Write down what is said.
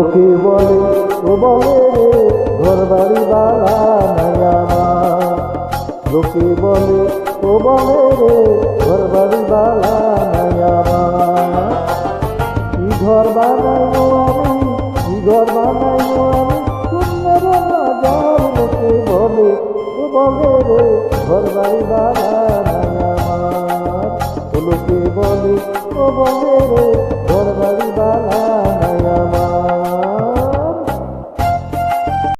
লোকে বলে ও বলে রে ঘর বাড়ি বাড়া নাই আমার। লোকে বলে ও বলে রে ঘর বাড়ি বাড়া নাই আমার। কি ঘর বানাইও আমি, কি ঘর বানাইও